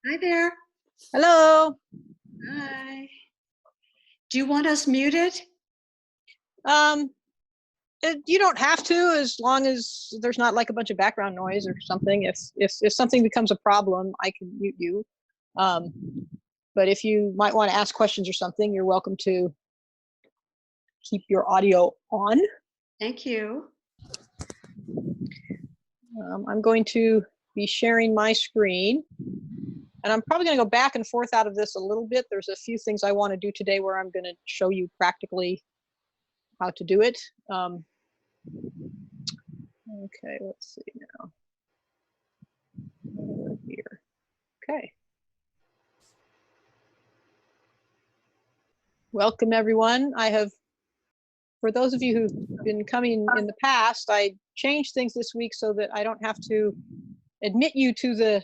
Hi there. Hello. Hi. Do you want us muted? Um, you don't have to, as long as there's not like a bunch of background noise or something. If something becomes a problem, I can mute you. But if you might want to ask questions or something, you're welcome to keep your audio on. Thank you. I'm going to be sharing my screen. And I'm probably going to go back and forth out of this a little bit. There's a few things I want to do today where I'm going to show you practically how to do it. Okay, let's see now. Over here. Okay. Welcome, everyone. For those of you who've been coming in the past, I changed things this week so that I don't have to admit you to the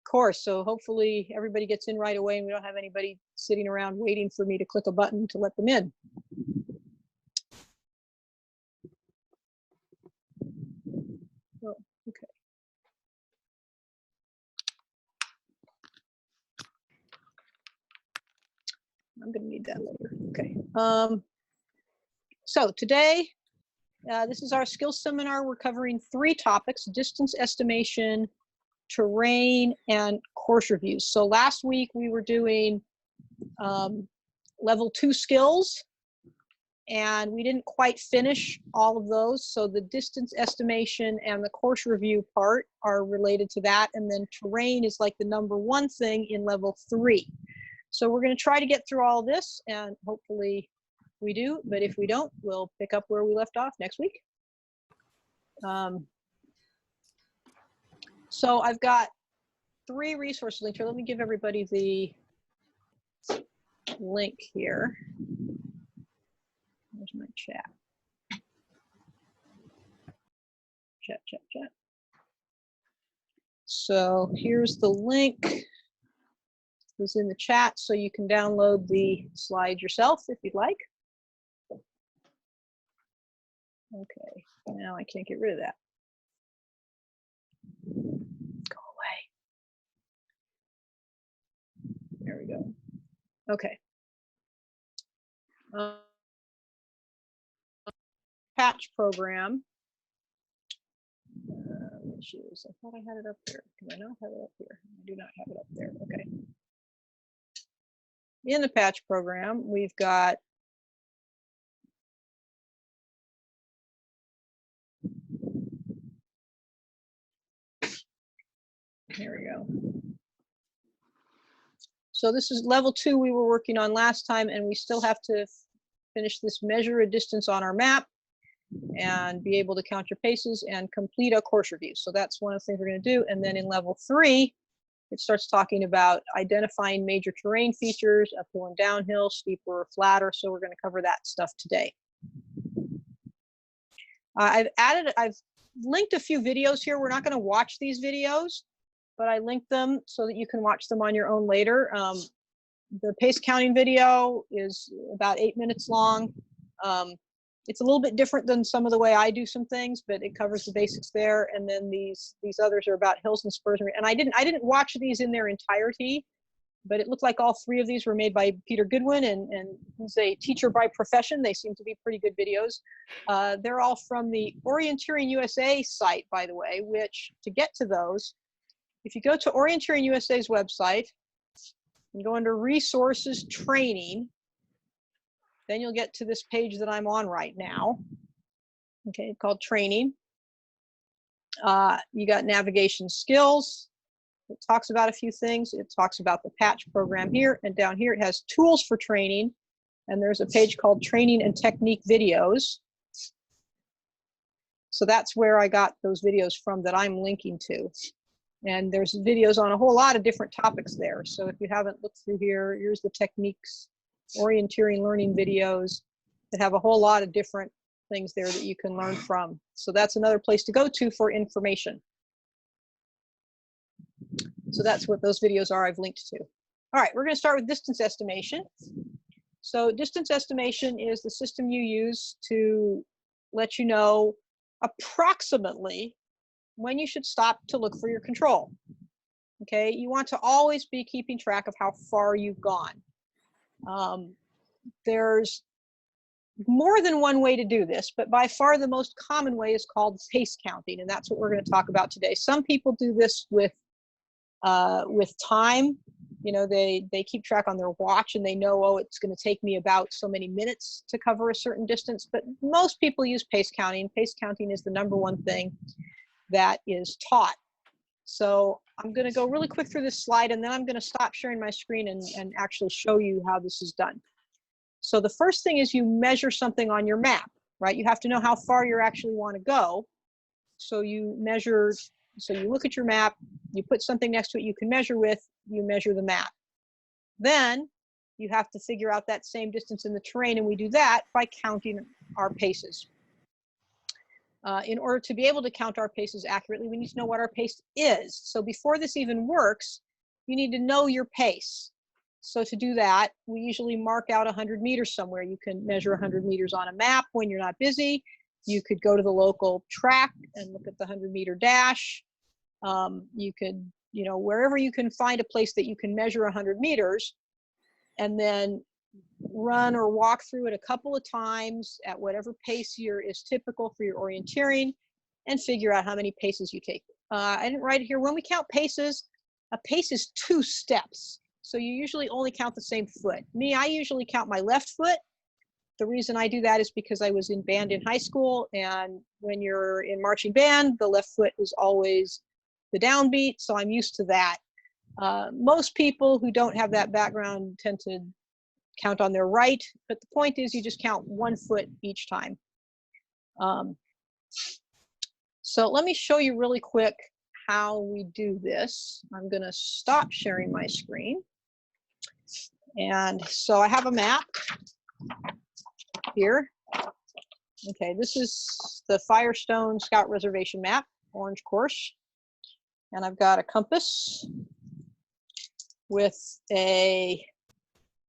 course. So hopefully everybody gets in right away and we don't have anybody sitting around waiting for me to click a button to let them in. Oh, okay. I'm going to need that later. Okay. So today, this is our skills seminar. We're covering 3 topics: distance estimation, terrain, and course reviews. So last week we were doing level 2 skills, and we didn't quite finish all of those. So the distance estimation and the course review part are related to that. And then terrain is like the #1 thing in level 3. So we're going to try to get through all of this, and hopefully we do. But if we don't, we'll pick up where we left off next week. So I've got 3 resource links here. Let me give everybody the link here. There's my chat. Chat. So here's the link. It's in the chat, so you can download the slide yourself if you'd like. Okay, now I can't get rid of that. Go away. There we go. Okay. Patch program. Issues. I thought I had it up there. Do I not have it up here? I do not have it up there. Okay. In the patch program, we've got here we go. So this is level 2 we were working on last time, and we still have to finish this measure a distance on our map and be able to count your paces and complete a course review. So that's one of the things we're going to do. And then in level 3, it starts talking about identifying major terrain features, uphill and downhill, steeper or flatter. So we're going to cover that stuff today. I've linked a few videos here. We're not going to watch these videos, but I linked them so that you can watch them on your own later. The pace counting video is about 8 minutes long. It's a little bit different than some of the way I do some things, but it covers the basics there. And then these others are about hills and spurs. And I didn't watch these in their entirety, but it looked like all 3 of these were made by Peter Goodwin, and he's a teacher by profession. They seem to be pretty good videos. They're all from the Orienteering USA site, by the way, which to get to those, if you go to Orienteering USA's website and go under resources training, then you'll get to this page that I'm on right now. Okay, called training. You got navigation skills. It talks about a few things. It talks about the patch program here, and down here it has tools for training, and there's a page called training and technique videos. So that's where I got those videos from that I'm linking to. And there's videos on a whole lot of different topics there. So if you haven't looked through here, here's the techniques, orienteering learning videos that have a whole lot of different things there that you can learn from. So that's another place to go to for information. So that's what those videos are I've linked to. All right, we're going to start with distance estimation. So distance estimation is the system you use to let you know approximately when you should stop to look for your control. Okay, you want to always be keeping track of how far you've gone. There's more than one way to do this, but by far the most common way is called pace counting, and that's what we're going to talk about today. Some people do this with time. You know, they keep track on their watch and they know, oh, it's going to take me about so many minutes to cover a certain distance, but most people use pace counting. Pace counting is the #1 thing that is taught. So I'm going to go really quick through this slide, and then I'm going to stop sharing my screen and actually show you how this is done. So the first thing is you measure something on your map, right? You have to know how far you actually want to go. So you measure, so you look at your map, you put something next to it you can measure with, you measure the map. Then you have to figure out that same distance in the terrain, and we do that by counting our paces. In order to be able to count our paces accurately, we need to know what our pace is. So before this even works, you need to know your pace. So to do that, we usually mark out 100 meters somewhere. You can measure 100 meters on a map when you're not busy. You could go to the local track and look at the 100-meter dash. You could, you know, wherever you can find a place that you can measure 100 meters, and then run or walk through it a couple of times at whatever pace is typical for your orienteering, and figure out how many paces you take. I didn't write it here. When we count paces, a pace is 2 steps. So you usually only count the same foot. Me, I usually count my left foot. The reason I do that is because I was in band in high school, and when you're in marching band, the left foot is always the downbeat, so I'm used to that. Most people who don't have that background tend to count on their right, but the point is you just count 1 foot each time. So let me show you really quick how we do this. I'm going to stop sharing my screen. And so I have a map here. Okay, this is the Firestone Scout Reservation map, orange course. And I've got a compass with a,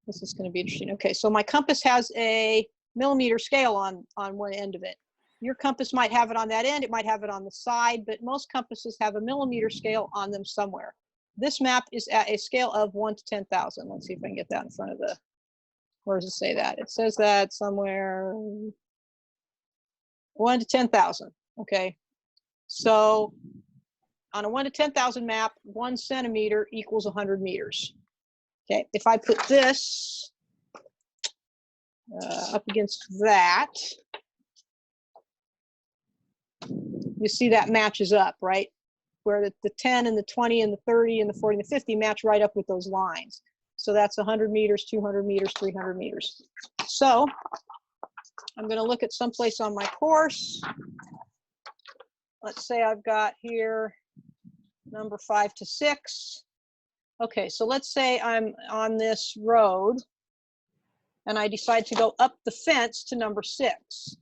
this is going to be interesting. Okay, so my compass has a millimeter scale on one end of it. Your compass might have it on that end, it might have it on the side, but most compasses have a millimeter scale on them somewhere. This map is at a scale of 1 to 10,000. Let's see if I can get that in front of the, where does it say that? It says that somewhere 1 to 10,000. Okay, so on a 1 to 10,000 map, 1 centimeter equals 100 meters. Okay, if I put this up against that, you see that matches up, right? Where the 10 and the 20 and the 30 and the 40 and the 50 match right up with those lines. So that's 100 meters, 200 meters, 300 meters. So I'm going to look at someplace on my course. Let's say I've got here number 5 to 6. Okay, so let's say I'm on this road and I decide to go up the fence to number 6.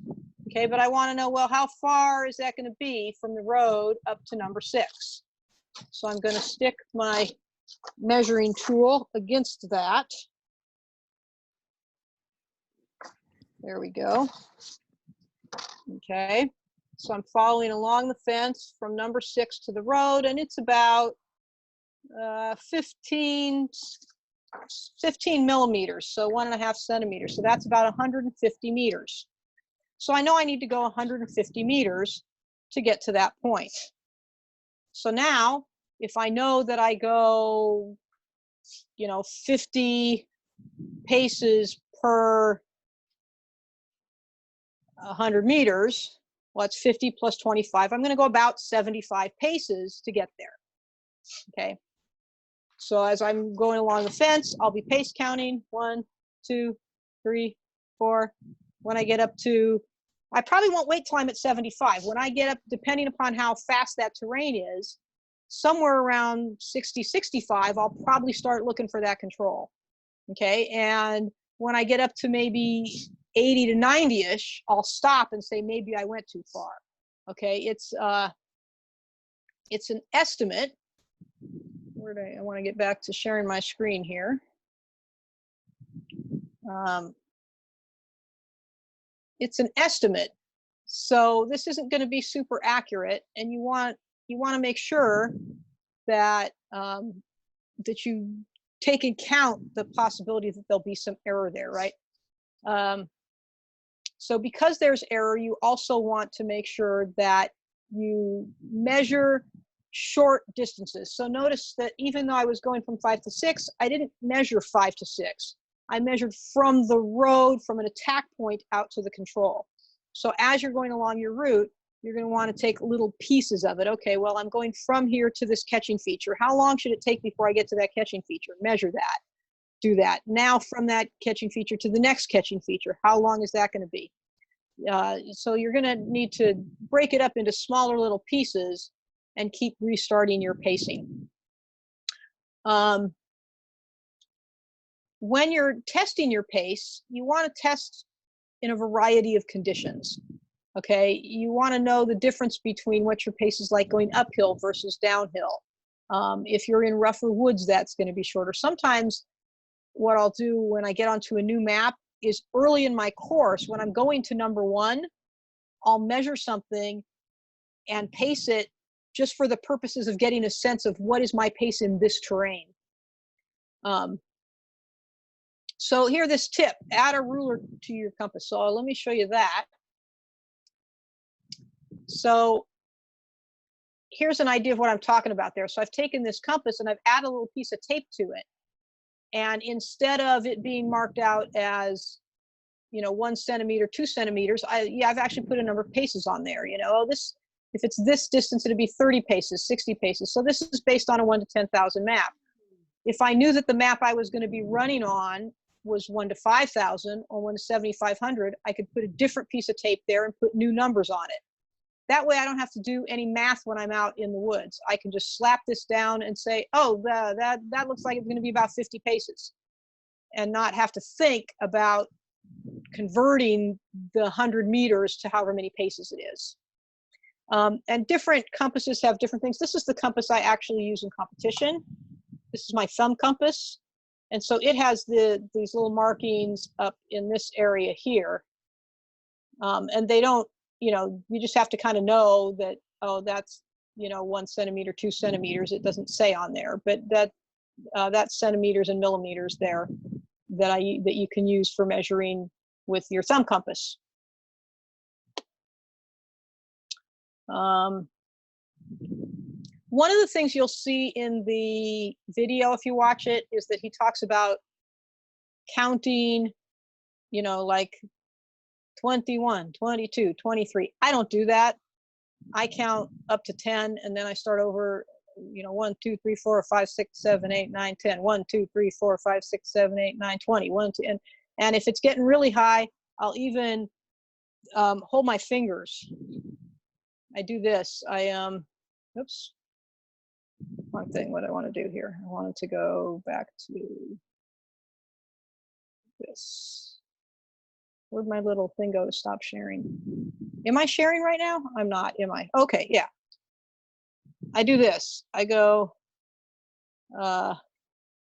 Okay, but I want to know, well, how far is that going to be from the road up to number 6? So I'm going to stick my measuring tool against that. There we go. Okay, so I'm following along the fence from number 6 to the road, and it's about 15 millimeters, so 1.5 centimeters. So that's about 150 meters. So I know I need to go 150 meters to get to that point. So now, if I know that I go, you know, 50 paces per 100 meters, well, it's 50 plus 25. I'm going to go about 75 paces to get there. Okay. So as I'm going along the fence, I'll be pace counting 1, 2, 3, 4. When I get up to, I probably won't wait till I'm at 75. When I get up, depending upon how fast that terrain is, somewhere around 60, 65, I'll probably start looking for that control. Okay, and when I get up to maybe 80 to 90-ish, I'll stop and say maybe I went too far. Okay, it's an estimate. I want to get back to sharing my screen here. It's an estimate, so this isn't going to be super accurate, and you want to make sure that that you take account the possibility that there'll be some error there, right? So because there's error, you also want to make sure that you measure short distances. So notice that even though I was going from 5 to 6, I didn't measure 5 to 6. I measured from the road, from an attack point out to the control. So as you're going along your route, you're going to want to take little pieces of it. Okay, well, I'm going from here to this catching feature. How long should it take before I get to that catching feature? Measure that. Do that. Now from that catching feature to the next catching feature, how long is that going to be? So you're going to need to break it up into smaller little pieces and keep restarting your pacing. When you're testing your pace, you want to test in a variety of conditions. Okay, you want to know the difference between what your pace is like going uphill versus downhill. If you're in rougher woods, that's going to be shorter. Sometimes what I'll do when I get onto a new map is early in my course, when I'm going to number 1, I'll measure something and pace it just for the purposes of getting a sense of what is my pace in this terrain. So here, this tip, add a ruler to your compass. So let me show you that. So here's an idea of what I'm talking about there. So I've taken this compass and I've added a little piece of tape to it. And instead of it being marked out as, 1 centimeter, 2 centimeters, I've actually put a number of paces on there. If it's this distance, it'd be 30 paces, 60 paces. So this is based on a 1 to 10,000 map. If I knew that the map I was going to be running on was 1 to 5,000 or 1 to 7,500, I could put a different piece of tape there and put new numbers on it. That way I don't have to do any math when I'm out in the woods. I can just slap this down and say, oh, that looks like it's going to be about 50 paces, and not have to think about converting the 100 meters to however many paces it is. And different compasses have different things. This is the compass I actually use in competition. This is my thumb compass. And so it has these little markings up in this area here. And they don't, you just have to kind of know that, oh, that's, 1 centimeter, 2 centimeters. It doesn't say on there, but that's centimeters and millimeters there that you can use for measuring with your thumb compass. One of the things you'll see in the video, if you watch it, is that he talks about counting, like 21, 22, 23. I don't do that. I count up to 10 and then I start over, 1, 2, 3, 4, 5, 6, 7, 8, 9, 10, 1, 2, 3, 4, 5, 6, 7, 8, 9, 20, 1, 2, and if it's getting really high, I'll even hold my fingers. I do this. Oops. One thing, what I want to do here. I wanted to go back to this. Where'd my little thing go to stop sharing? Am I sharing right now? I'm not, am I? Okay, yeah. I do this. I go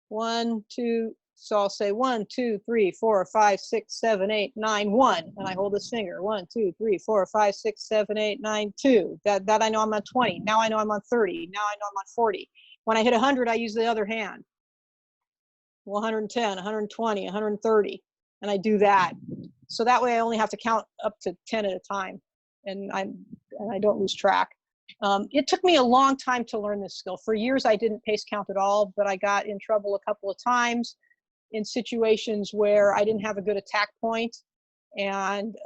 1, 2, so I'll say 1, 2, 3, 4, 5, 6, 7, 8, 9, 1, and I hold this finger. 1, 2, 3, 4, 5, 6, 7, 8, 9, 2. That I know I'm on 20. Now I know I'm on 30. Now I know I'm on 40. When I hit 100, I use the other hand. 110, 120, 130, and I do that. So that way I only have to count up to 10 at a time, and I don't lose track. It took me a long time to learn this skill. For years I didn't pace count at all, but I got in trouble a couple of times in situations where I didn't have a good attack point, and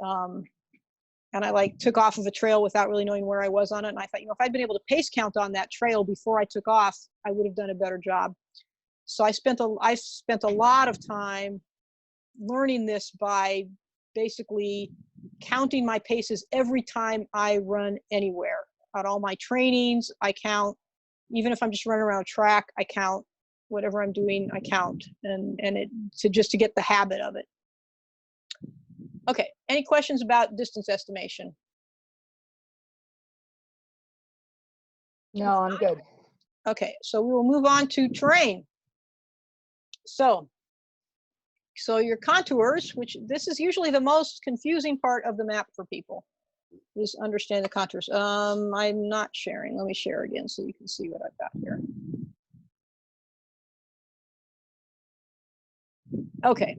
I took off of a trail without really knowing where I was on it. And I thought, if I'd been able to pace count on that trail before I took off, I would have done a better job. So I spent a lot of time learning this by basically counting my paces every time I run anywhere. At all my trainings, I count. Even if I'm just running around a track, I count. Whatever I'm doing, I count, and just to get the habit of it. Okay, any questions about distance estimation? No, I'm good. Okay, so we will move on to terrain. So your contours, which this is usually the most confusing part of the map for people. is understand the contours. I'm not sharing. Let me share again so you can see what I've got here. Okay.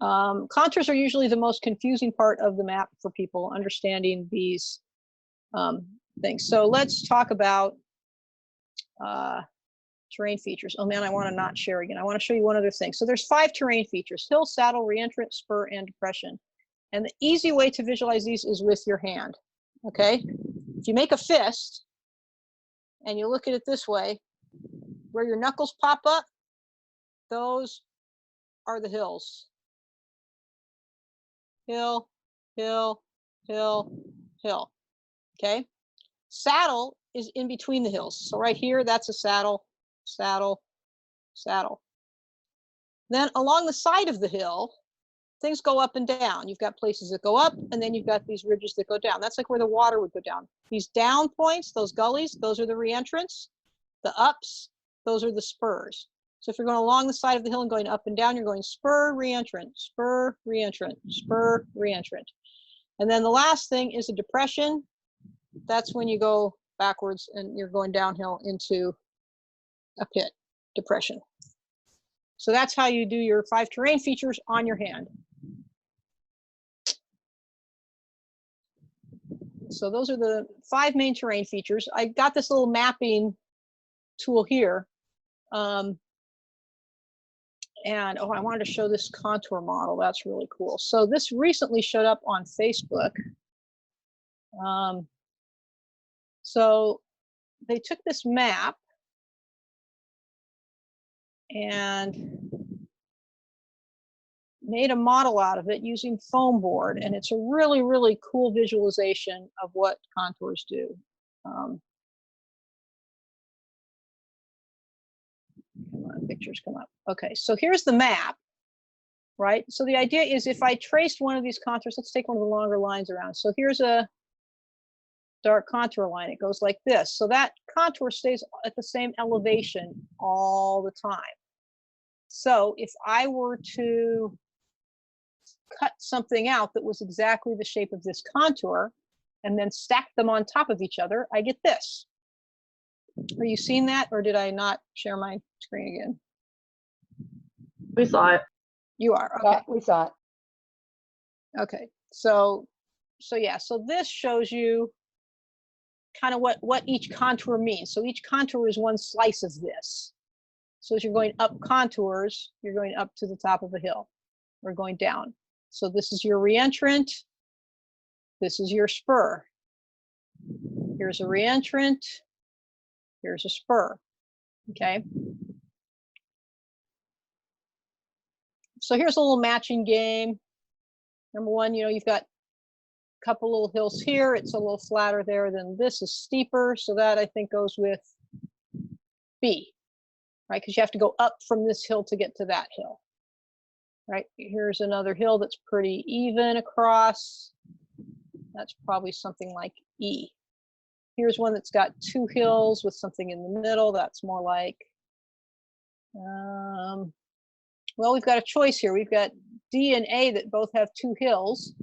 Contours are usually the most confusing part of the map for people understanding these things. So let's talk about terrain features. Oh man, I want to not share again. I want to show you one other thing. So there's 5 terrain features: hill, saddle, reentrant, spur, and depression. And the easy way to visualize these is with your hand. Okay, if you make a fist and you look at it this way, where your knuckles pop up, those are the hills. Hill, hill, hill, hill. Okay, saddle is in between the hills. So right here, that's a saddle, saddle, saddle. Then along the side of the hill, things go up and down. You've got places that go up, and then you've got these ridges that go down. That's like where the water would go down. These down points, those gullies, those are the reentrants. The ups, those are the spurs. So if you're going along the side of the hill and going up and down, you're going spur, reentrant, spur, reentrant, spur, reentrant. And then the last thing is a depression. That's when you go backwards and you're going downhill into a pit, depression. So that's how you do your 5 terrain features on your hand. So those are the 5 main terrain features. I got this little mapping tool here. And oh, I wanted to show this contour model. That's really cool. So this recently showed up on Facebook. So they took this map and made a model out of it using foam board, and it's a really, really cool visualization of what contours do. Come on, pictures come up. Okay, so here's the map, right? So the idea is if I traced one of these contours, let's take one of the longer lines around. So here's a dark contour line. It goes like this. So that contour stays at the same elevation all the time. So if I were to cut something out that was exactly the shape of this contour and then stack them on top of each other, I get this. Are you seeing that, or did I not share my screen again? We saw it. You are, okay. Yeah, we saw it. Okay, so yeah, so this shows you kind of what each contour means. So each contour is one slice of this. So as you're going up contours, you're going up to the top of a hill. We're going down. So this is your reentrant. This is your spur. Here's a reentrant. Here's a spur. Okay. So here's a little matching game. Number one, you know, you've got a couple little hills here. It's a little flatter there. Then this is steeper. So that I think goes with B, right? Because you have to go up from this hill to get to that hill. Right, here's another hill that's pretty even across. That's probably something like E. Here's one that's got 2 hills with something in the middle. That's more like, well, we've got a choice here. We've got D and A that both have 2 hills.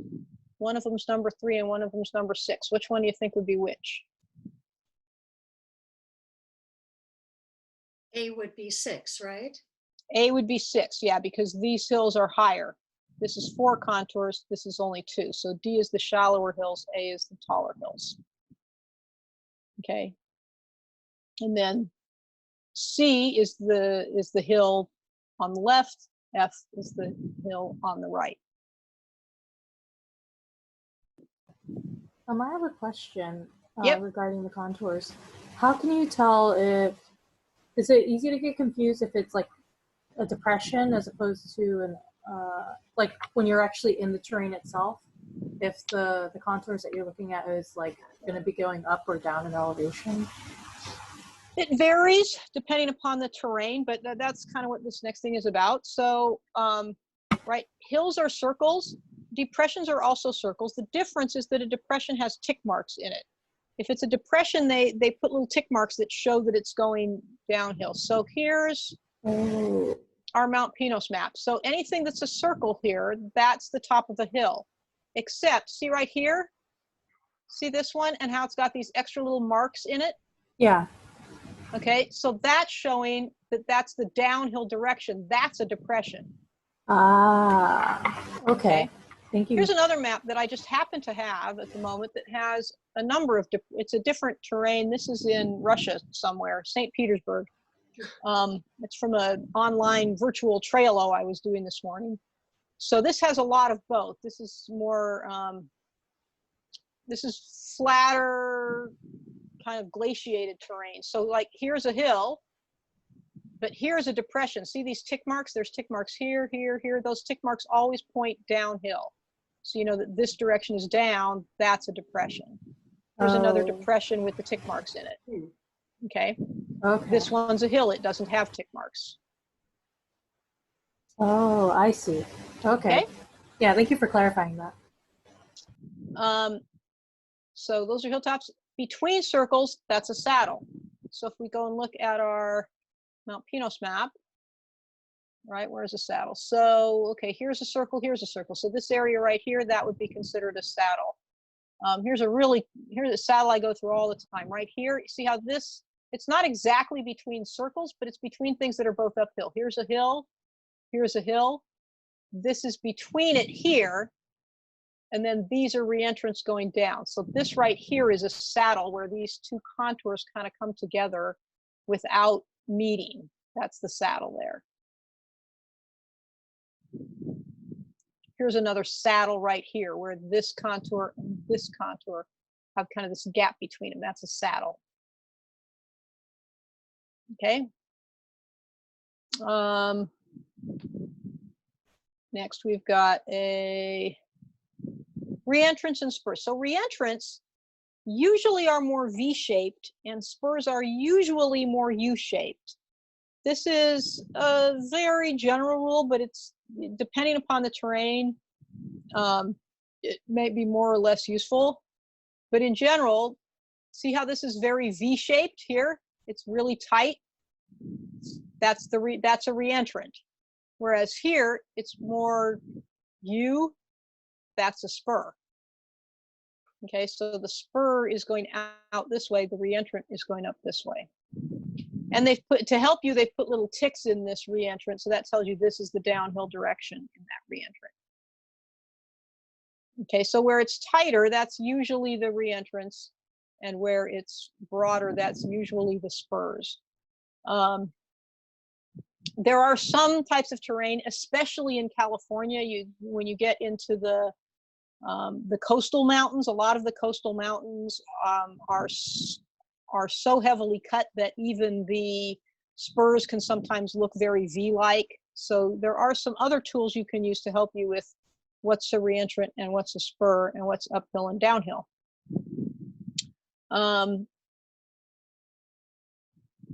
One of them's number 3 and one of them's number 6. Which one do you think would be which? A would be 6, right? A would be 6, yeah, because these hills are higher. This is 4 contours, this is only 2. So D is the shallower hills, A is the taller hills. Okay. And then C is the hill on the left, F is the hill on the right. I have a question Yep. regarding the contours. How can you tell is it easy to get confused if it's like a depression as opposed to an like when you're actually in the terrain itself, if the contours that you're looking at is like going to be going up or down in elevation? It varies depending upon the terrain, but that's kind of what this next thing is about. So right, hills are circles, depressions are also circles. The difference is that a depression has tick marks in it. If it's a depression, they put little tick marks that show that it's going downhill. So here's our Mount Pinos map. So anything that's a circle here, that's the top of a hill. except see right here, see this one and how it's got these extra little marks in it? Yeah. Okay, so that's showing that that's the downhill direction. That's a depression. Ah, okay. Thank you. Here's another map that I just happen to have at the moment that has a number of, it's a different terrain. This is in Russia somewhere, St. Petersburg. It's from an online virtual Trello I was doing this morning. So this has a lot of both. This is more, this is flatter, kind of glaciated terrain. So like here's a hill, but here's a depression. See these tick marks? There's tick marks here, here, here. Those tick marks always point downhill. So you know that this direction is down, that's a depression. There's another depression with the tick marks in it. Okay. Okay. This one's a hill, it doesn't have tick marks. Oh, I see. Okay. Yeah, thank you for clarifying that. So those are hilltops. Between circles, that's a saddle. So if we go and look at our Mount Pinos map, right, where's the saddle? So, okay, here's a circle, here's a circle. So this area right here, that would be considered a saddle. Here's a saddle I go through all the time. Right here, you see how this, it's not exactly between circles, but it's between things that are both uphill. Here's a hill, here's a hill. This is between it here, and then these are reentrants going down. So this right here is a saddle where these two contours kind of come together without meeting. That's the saddle there. Here's another saddle right here where this contour and this contour have kind of this gap between them. That's a saddle. Okay. Next, we've got a reentrance and spurs. So reentrance usually are more V-shaped and spurs are usually more U-shaped. This is a very general rule, but it's depending upon the terrain, it may be more or less useful. But in general, see how this is very V-shaped here? It's really tight. That's a reentrant. Whereas here, it's more U, that's a spur. Okay, so the spur is going out this way, the reentrant is going up this way. And they've put, to help you, they've put little ticks in this reentrant, so that tells you this is the downhill direction in that reentrant. Okay, so where it's tighter, that's usually the reentrance, and where it's broader, that's usually the spurs. There are some types of terrain, especially in California, when you get into the coastal mountains, a lot of the coastal mountains are so heavily cut that even the spurs can sometimes look very V-like. So there are some other tools you can use to help you with what's a reentrant and what's a spur and what's uphill and downhill.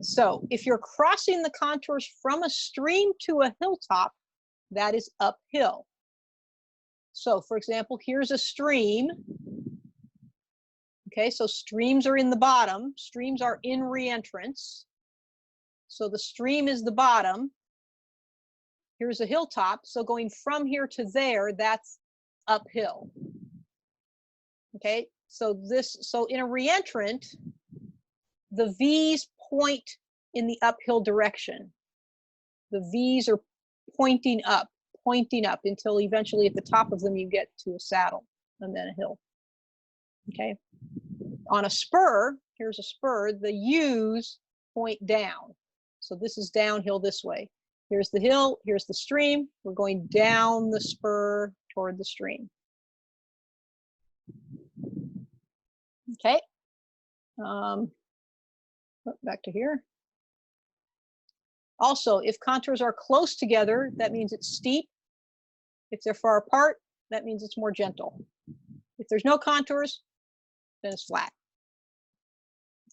So if you're crossing the contours from a stream to a hilltop, that is uphill. So for example, here's a stream. Okay, so streams are in the bottom. Streams are in reentrance. So the stream is the bottom. Here's a hilltop. So going from here to there, that's uphill. Okay, so in a reentrant, the V's point in the uphill direction. The V's are pointing up until eventually at the top of them you get to a saddle and then a hill. Okay. On a spur, here's a spur, the U's point down. So this is downhill this way. Here's the hill, here's the stream. We're going down the spur toward the stream. Okay. Back to here. Also, if contours are close together, that means it's steep. If they're far apart, that means it's more gentle. If there's no contours, then it's flat.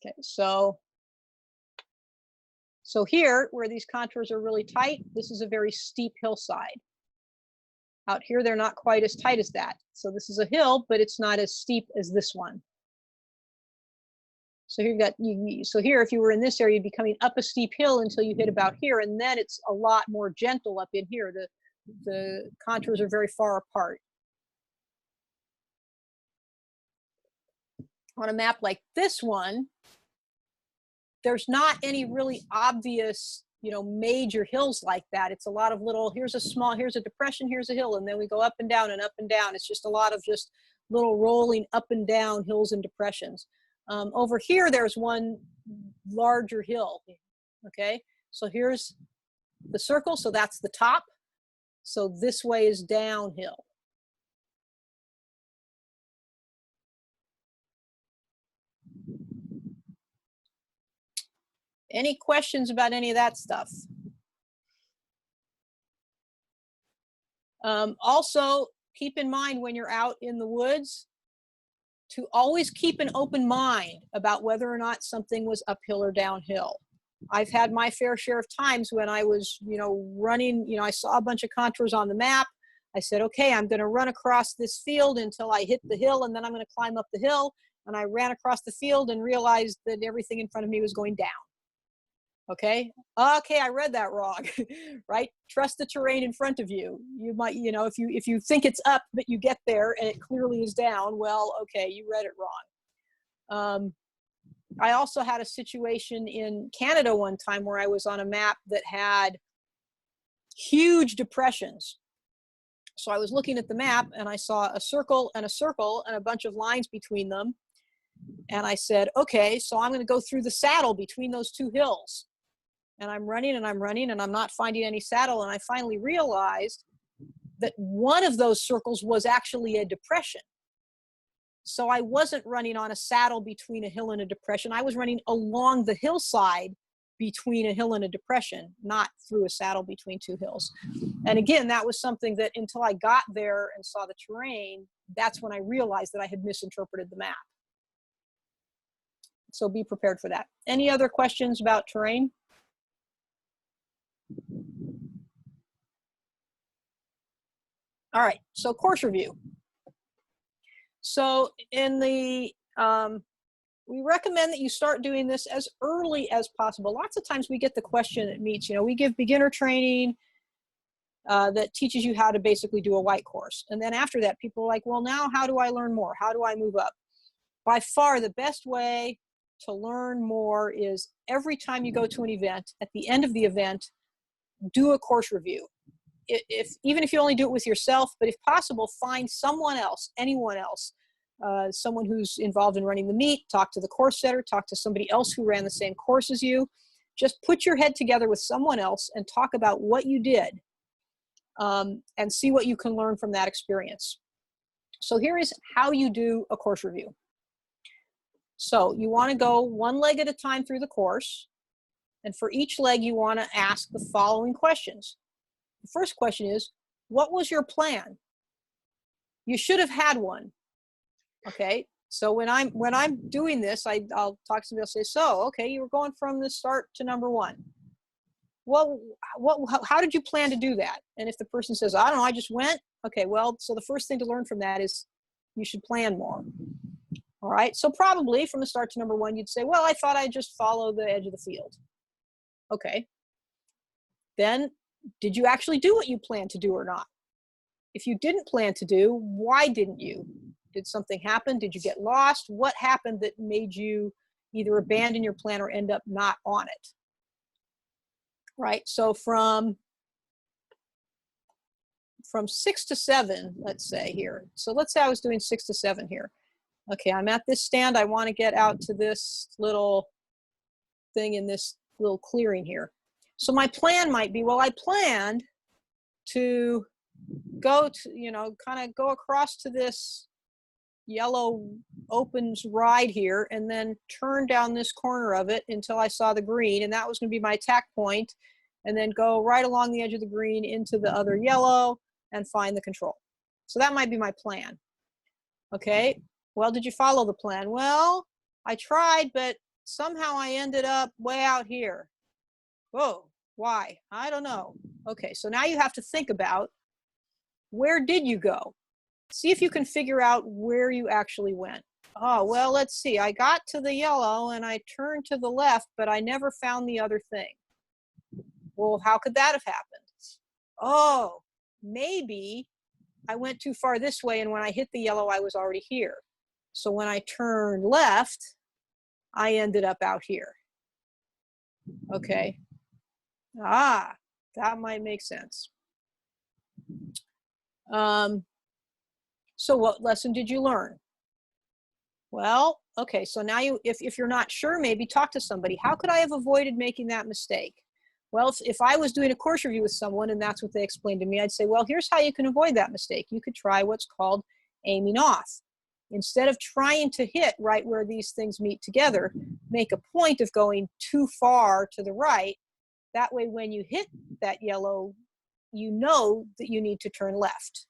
Okay, so here, where these contours are really tight, this is a very steep hillside. Out here, they're not quite as tight as that. So this is a hill, but it's not as steep as this one. So here, if you were in this area, you'd be coming up a steep hill until you hit about here, and then it's a lot more gentle up in here. The contours are very far apart. on a map like this one, there's not any really obvious, you know, major hills like that. It's a lot of little, here's a depression, here's a hill, and then we go up and down and up and down. It's just a lot of just little rolling up and down hills and depressions. Over here, there's one larger hill, okay? So here's the circle, so that's the top. So this way is downhill. Any questions about any of that stuff? Also, keep in mind when you're out in the woods to always keep an open mind about whether or not something was uphill or downhill. I've had my fair share of times when I was, you know, running, you know, I saw a bunch of contours on the map. I said, okay, I'm going to run across this field until I hit the hill, and then I'm going to climb up the hill. And I ran across the field and realized that everything in front of me was going down. Okay, I read that wrong, right? Trust the terrain in front of you. You might, you know, if you think it's up, but you get there and it clearly is down, well, okay, you read it wrong. I also had a situation in Canada one time where I was on a map that had huge depressions. So I was looking at the map and I saw a circle and a bunch of lines between them. And I said, okay, so I'm going to go through the saddle between those two hills. And I'm running and I'm running and I'm not finding any saddle. And I finally realized that one of those circles was actually a depression. So I wasn't running on a saddle between a hill and a depression. I was running along the hillside between a hill and a depression, not through a saddle between two hills. And again, that was something that until I got there and saw the terrain, that's when I realized that I had misinterpreted the map. So be prepared for that. Any other questions about terrain? All right, so course review. So in the, we recommend that you start doing this as early as possible. Lots of times we get the question at meets, you know, we give beginner training that teaches you how to basically do a white course. And then after that, people are like, well, now how do I learn more? How do I move up? By far the best way to learn more is every time you go to an event, at the end of the event, do a course review. Even if you only do it with yourself, but if possible, find someone else, anyone else, someone who's involved in running the meet, talk to the course setter, talk to somebody else who ran the same course as you. Just put your head together with someone else and talk about what you did and see what you can learn from that experience. So here is how you do a course review. So you want to go one leg at a time through the course. And for each leg, you want to ask the following questions. The first question is, what was your plan? You should have had one. Okay, so when I'm doing this, I'll talk to somebody, I'll say, so, okay, you were going from the start to number one. Well, how did you plan to do that? And if the person says, I don't know, I just went. Okay, well, so the first thing to learn from that is you should plan more. All right, so probably from the start to number one, you'd say, well, I thought I'd just follow the edge of the field. Okay, then did you actually do what you planned to do or not? If you didn't plan to do, why didn't you? Did something happen? Did you get lost? What happened that made you either abandon your plan or end up not on it? Right, so from 6 to 7, let's say here. So let's say I was doing 6 to 7 here. Okay, I'm at this stand. I want to get out to this little thing in this little clearing here. So my plan might be, well, I planned to go to, you know, kind of go across to this yellow opens ride here and then turn down this corner of it until I saw the green, and that was going to be my attack point, and then go right along the edge of the green into the other yellow and find the control. So that might be my plan. Okay, well, did you follow the plan? Well, I tried, but somehow I ended up way out here. Whoa, why? I don't know. Okay, so now you have to think about, where did you go? See if you can figure out where you actually went. Oh, well, let's see. I got to the yellow and I turned to the left, but I never found the other thing. Well, how could that have happened? Oh, maybe I went too far this way, and when I hit the yellow, I was already here. So when I turned left, I ended up out here. Okay. Ah, that might make sense. So what lesson did you learn? Well, okay, so now if you're not sure, maybe talk to somebody. How could I have avoided making that mistake? Well, if I was doing a course review with someone and that's what they explained to me, I'd say, well, here's how you can avoid that mistake. You could try what's called aiming off. Instead of trying to hit right where these things meet together, make a point of going too far to the right. That way, when you hit that yellow, you know that you need to turn left.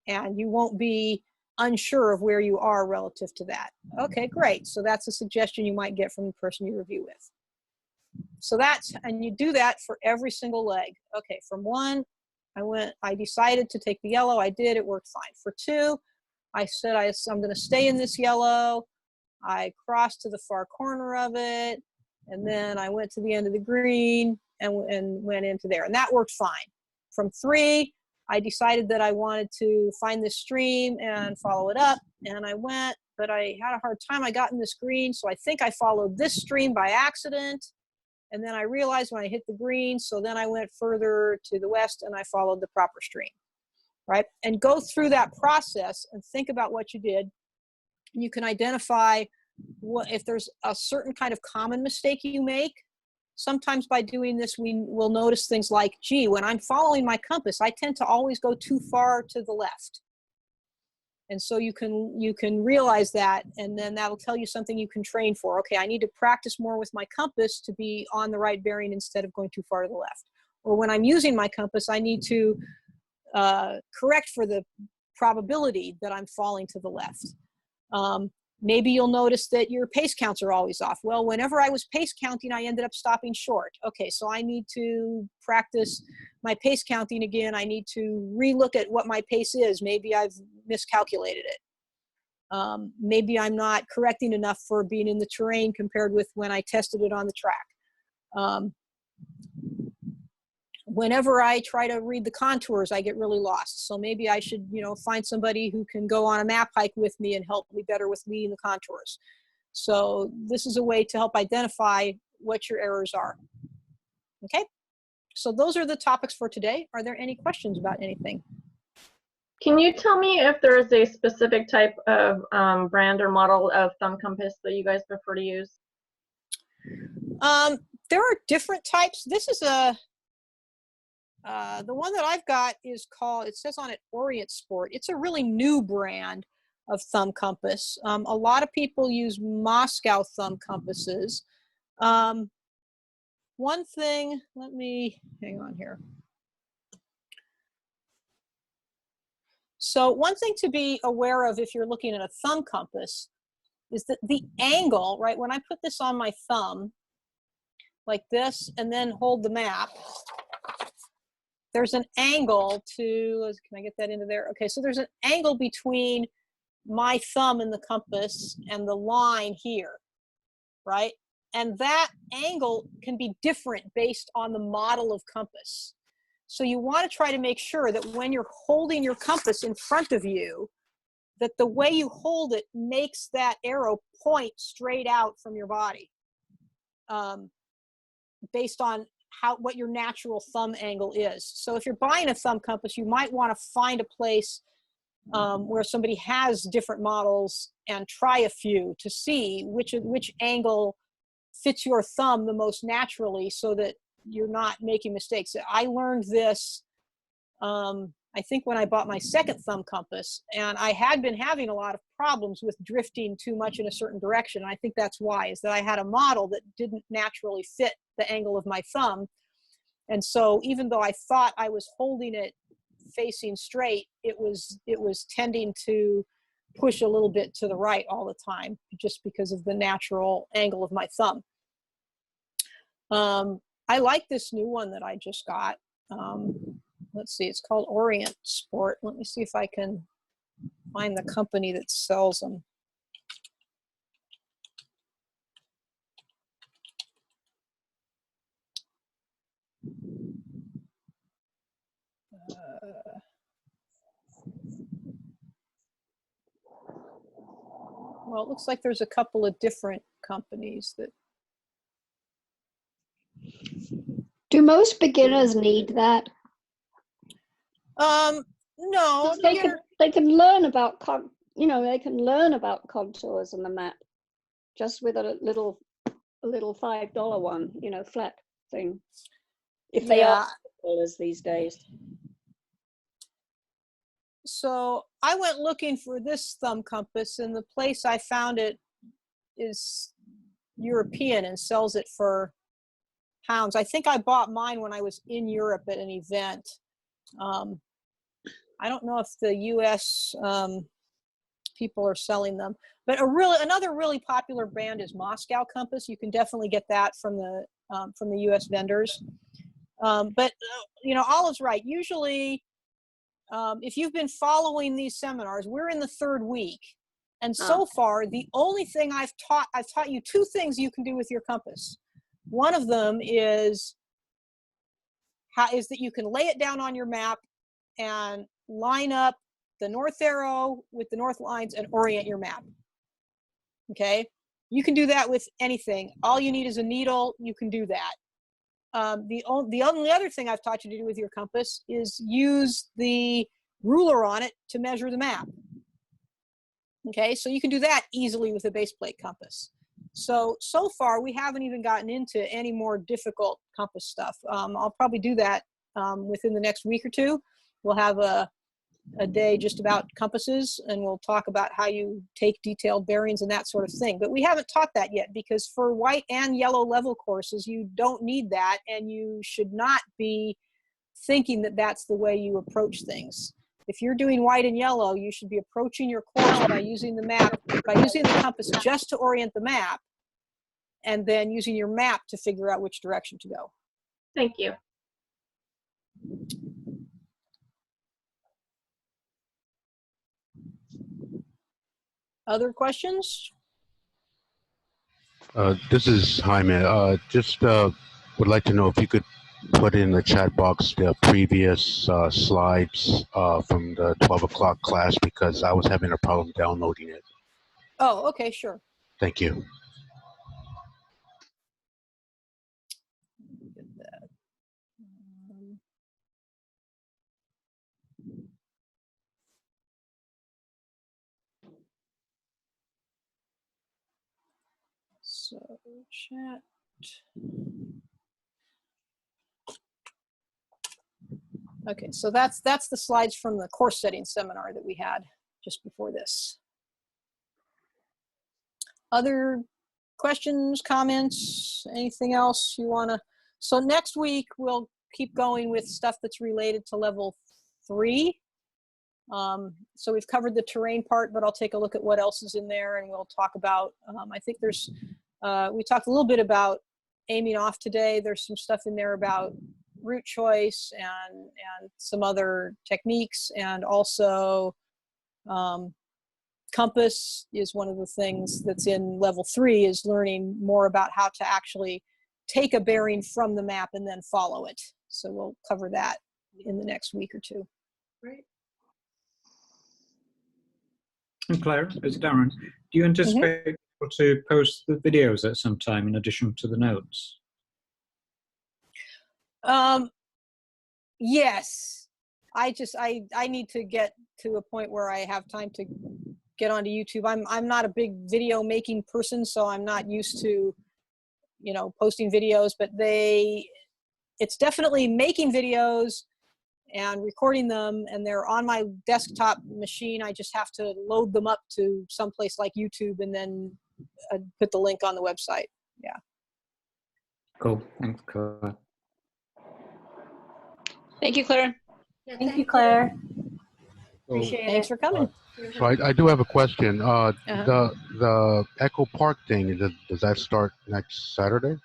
And you won't be unsure of where you are relative to that. Okay, great. So that's a suggestion you might get from the person you review with. So and you do that for every single leg. Okay, from 1, I decided to take the yellow. I did, it worked fine. For 2, I said I'm going to stay in this yellow. I crossed to the far corner of it, and then I went to the end of the green and went into there, and that worked fine. From 3, I decided that I wanted to find this stream and follow it up, and I went, but I had a hard time. I got in this green, so I think I followed this stream by accident, and then I realized when I hit the green, so then I went further to the west and I followed the proper stream, right? And go through that process and think about what you did. You can identify if there's a certain kind of common mistake you make. Sometimes by doing this, we will notice things like, gee, when I'm following my compass, I tend to always go too far to the left. And so you can realize that, and then that'll tell you something you can train for. Okay, I need to practice more with my compass to be on the right bearing instead of going too far to the left. Or when I'm using my compass, I need to correct for the probability that I'm falling to the left. Maybe you'll notice that your pace counts are always off. Well, whenever I was pace counting, I ended up stopping short. Okay, so I need to practice my pace counting again. I need to relook at what my pace is. Maybe I've miscalculated it. Maybe I'm not correcting enough for being in the terrain compared with when I tested it on the track. Whenever I try to read the contours, I get really lost. So maybe I should, find somebody who can go on a map hike with me and help me better with reading the contours. So this is a way to help identify what your errors are. Okay, so those are the topics for today. Are there any questions about anything? Can you tell me if there is a specific type of brand or model of thumb compass that you guys prefer to use? There are different types. This is the one that I've got is called, it says on it, Orient Sport. It's a really new brand of thumb compass. A lot of people use Moscow thumb compasses. One thing, let me, hang on here. So one thing to be aware of if you're looking at a thumb compass is that the angle, right, when I put this on my thumb, like this, and then hold the map, there's an angle to, can I get that into there? Okay, so there's an angle between my thumb and the compass and the line here, right? And that angle can be different based on the model of compass. So you want to try to make sure that when you're holding your compass in front of you, that the way you hold it makes that arrow point straight out from your body, based on what your natural thumb angle is. So if you're buying a thumb compass, you might want to find a place where somebody has different models and try a few to see which angle fits your thumb the most naturally so that you're not making mistakes. I learned this, I think when I bought my second thumb compass, and I had been having a lot of problems with drifting too much in a certain direction. And I think that's why, is that I had a model that didn't naturally fit the angle of my thumb. And so even though I thought I was holding it facing straight, it was tending to push a little bit to the right all the time, just because of the natural angle of my thumb. I like this new one that I just got. Let's see, it's called Orient Sport. Let me see if I can find the company that sells them. Well, it looks like there's a couple of different companies that. Do most beginners need that? No, They can learn about they can learn about contours on the map just with a little $5 one, flat thing. If they are dollars these days. So I went looking for this thumb compass, and the place I found it is European and sells it for pounds. I think I bought mine when I was in Europe at an event. I don't know if the US people are selling them, but another really popular brand is Moscow Compass. You can definitely get that from the US vendors. But Olive's right. Usually, if you've been following these seminars, we're in the third week. And so far, the only thing I've taught you two things you can do with your compass. One of them is that you can lay it down on your map and line up the north arrow with the north lines and orient your map. Okay, you can do that with anything. All you need is a needle. You can do that. The only other thing I've taught you to do with your compass is use the ruler on it to measure the map. Okay, so you can do that easily with a base plate compass. So far, we haven't even gotten into any more difficult compass stuff. I'll probably do that within the next week or two. We'll have a day just about compasses, and we'll talk about how you take detailed bearings and that sort of thing. But we haven't taught that yet, because for white and yellow level courses, you don't need that, and you should not be thinking that that's the way you approach things. If you're doing white and yellow, you should be approaching your course by using the compass just to orient the map, and then using your map to figure out which direction to go. Thank you. Other questions? This is Jaime. Just would like to know if you could put in the chat box the previous slides from the 12 o'clock class, because I was having a problem downloading it. Oh, okay, sure. Thank you. Get that. So chat. Okay, so that's the slides from the course setting seminar that we had just before this. Other questions, comments, anything else you want to? So next week we'll keep going with stuff that's related to level 3. So we've covered the terrain part, but I'll take a look at what else is in there, and we'll talk about, I think there's, we talked a little bit about aiming off today. There's some stuff in there about route choice and some other techniques, and also compass is one of the things that's in level 3, is learning more about how to actually take a bearing from the map and then follow it. So we'll cover that in the next week or two. Great. And Claire, it's Darren. Do you anticipate people to post the videos at some time in addition to the notes? Yes. I need to get to a point where I have time to get onto YouTube. I'm not a big video making person, so I'm not used to, posting videos, but it's definitely making videos and recording them, and they're on my desktop machine. I just have to load them up to someplace like YouTube and then put the link on the website. Yeah. Cool. Thanks, Claire. Thank you, Claire. Yeah, Thank you, Claire. So, Appreciate Thanks it. for coming. so I do have a question. The Echo Park thing, does that start next Saturday?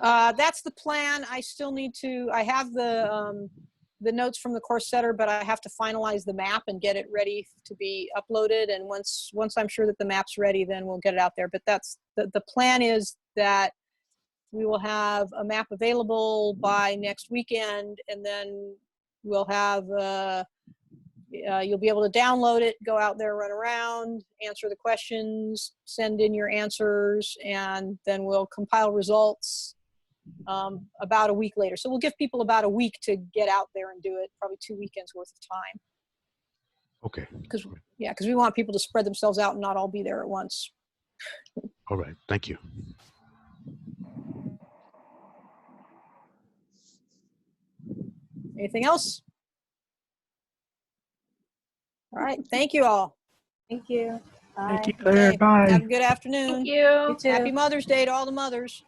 That's the plan. I still need to, I have the notes from the course setter, but I have to finalize the map and get it ready to be uploaded. And once I'm sure that the map's ready, then we'll get it out there. But that's the plan, is that we will have a map available by next weekend, and then we'll have You'll be able to download it, go out there, run around, answer the questions, send in your answers, and then we'll compile results about a week later. So we'll give people about a week to get out there and do it, probably 2 weekends worth of time. Okay. Because we want people to spread themselves out and not all be there at once. All right. Thank you. Anything else? All right. Thank you all. Thank you. Bye. Thank you, Claire. Okay, Bye. have a good afternoon. Thank you. You too. Happy Mother's Day to all the mothers.